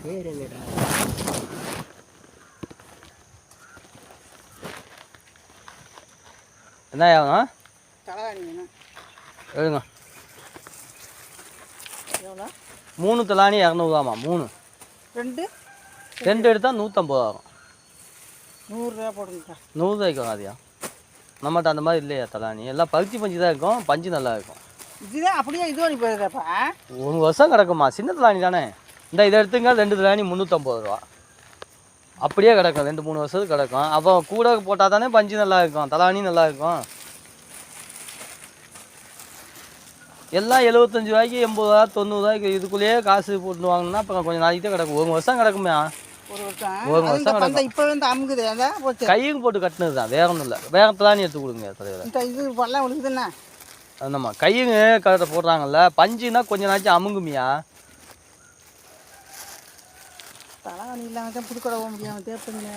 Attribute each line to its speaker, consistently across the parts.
Speaker 1: பேர் என்னடா என்ன ஆகும்
Speaker 2: தலகாணி வேணும்
Speaker 1: எழுங்க
Speaker 2: எவ்வளோ
Speaker 1: 3 தலாணி 200 3 ரெண்டு எடுத்தால் 150 ஆகும்.
Speaker 2: 100 ரூபா போடுங்கக்கா.
Speaker 1: 100 ரூபாய்க்கு வராதியா? நம்மகிட்ட அந்த மாதிரி இல்லையா தலாணி, எல்லாம் பருத்தி பஞ்சு தான் இருக்கும், பஞ்சு நல்லா இருக்கும்.
Speaker 2: இதுதான் அப்படியே இது பண்ணி போயிருக்காப்பா.
Speaker 1: 1 வருஷம் கிடக்குமா, சின்ன தலாணி தானே. இந்த இதை எடுத்துங்க, 2 தலாணி 350 ரூபா அப்படியே கிடக்கும், 2-3 வருஷத்துக்கு கிடக்கும். அப்போ கூட போட்டால் தானே பஞ்சு நல்லா இருக்கும், தலாணி நல்லா இருக்கும். எல்லாம் 75 ரூபாய்க்கு 80 ரூபா 90 ரூபாய்க்கு இதுக்குள்ளேயே காசு போட்டு வாங்கினா அப்புறம் கொஞ்சம் நாளைக்கு தான் கிடக்கும். 1 வருஷம் கிடக்குமே. 1 வருஷம் கிடக்கும்.
Speaker 2: இப்போ வந்து அமுக்குது
Speaker 1: கைக்கு போட்டு கட்டினது தான், வேற ஒன்றும் இல்லை. வேற தலாணி எடுத்து கொடுங்க தலைவர்.
Speaker 2: இது பல்லாம் விழுக்குதுண்ணா.
Speaker 1: ஆமாம், கையுங்க கரெக்டாக போடுறாங்கல்ல, பஞ்சுனா கொஞ்சம் நாச்சும் அமுங்குமியா.
Speaker 2: தலாணி இல்லாமல் தான் புதுக்கடை போக முடியாமல் தேர்ப்புங்க.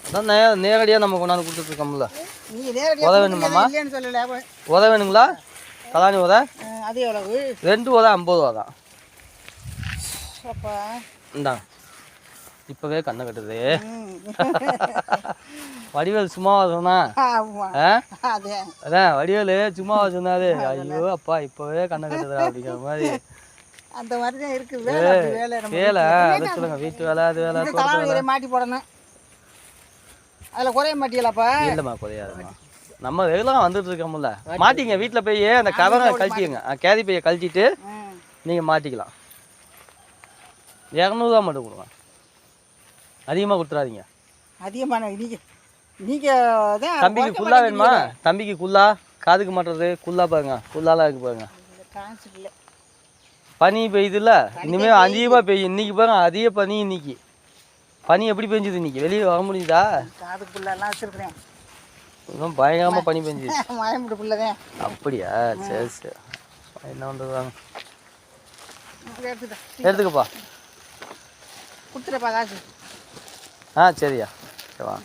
Speaker 1: அதான் நேரடியாக நம்ம கொண்டாந்து கொடுத்துட்ருக்கோம்ல.
Speaker 2: நீங்கள் நேரடியாக
Speaker 1: உத வேணுமாம்மா?
Speaker 2: இல்லைன்னு சொல்லலை.
Speaker 1: உத வேணுங்களா? தலாணி உத
Speaker 2: அது எவ்வளவு?
Speaker 1: 2 உத 50 ரூபா தான்.
Speaker 2: அப்பா
Speaker 1: இந்தாங்க, இப்போவே கண்ணை கட்டுது. வடிவேல் சும்மாவா சொன்னா? அதான் வடிவேல் சும்மாவா சொன்னாரு? ஐயோ அப்பா இப்போவே கண்ணை கட்டுதுடா அப்படிங்கிற மாதிரி.
Speaker 2: அந்த மாதிரி தான் இருக்கு. வேலை
Speaker 1: அதை சொல்லுங்க, வீட்டு வேலை அது வேலை.
Speaker 2: தலாணி மாட்டி போடணும், அதில் குறைய மாட்டியலாப்பா?
Speaker 1: இல்லைம்மா, குறையாதும்மா. நம்ம ரெகுலராக வந்துட்டு இருக்கோம்ல. மாட்டிங்க வீட்டில் போய் அந்த கவரை கழட்டிங்க, கேரி பையை கழட்டிட்டு நீங்கள் மாட்டிக்கலாம். 200 ரூபா மட்டும் கொடுங்க, அதிகமாக கொடுத்துடாதீங்க.
Speaker 2: அதிகமான நீங்கள் தான்.
Speaker 1: தம்பிக்கு குல்லா வேணுமா? தம்பிக்கு குல்லா, காதுக்கு மாட்டுறது குல்லா பாருங்க, குல்லாலாம் இருக்கு பாருங்க. பனி பெய்யுதுல்ல, இனிமேல் அதிகமாக பெய்யும். இன்னைக்கு பாருங்க அதிக பனி. இன்னைக்கு பனி எப்படி பெஞ்சுது? இன்னைக்கு வெளியே வர முடியுதா?
Speaker 2: காதுக்குள்ளெல்லாம் வச்சுருக்கிறேன்.
Speaker 1: இன்னும் பயங்கரமாக பனி பெஞ்சுது.
Speaker 2: மயமுடிப்புள்ளதே.
Speaker 1: அப்படியா? சரி சரி, என்ன பண்ணுறது வாங்க, எடுத்துக்கப்பா.
Speaker 2: கொடுத்துட்டப்பா காசு.
Speaker 1: சரியா, சரி வா.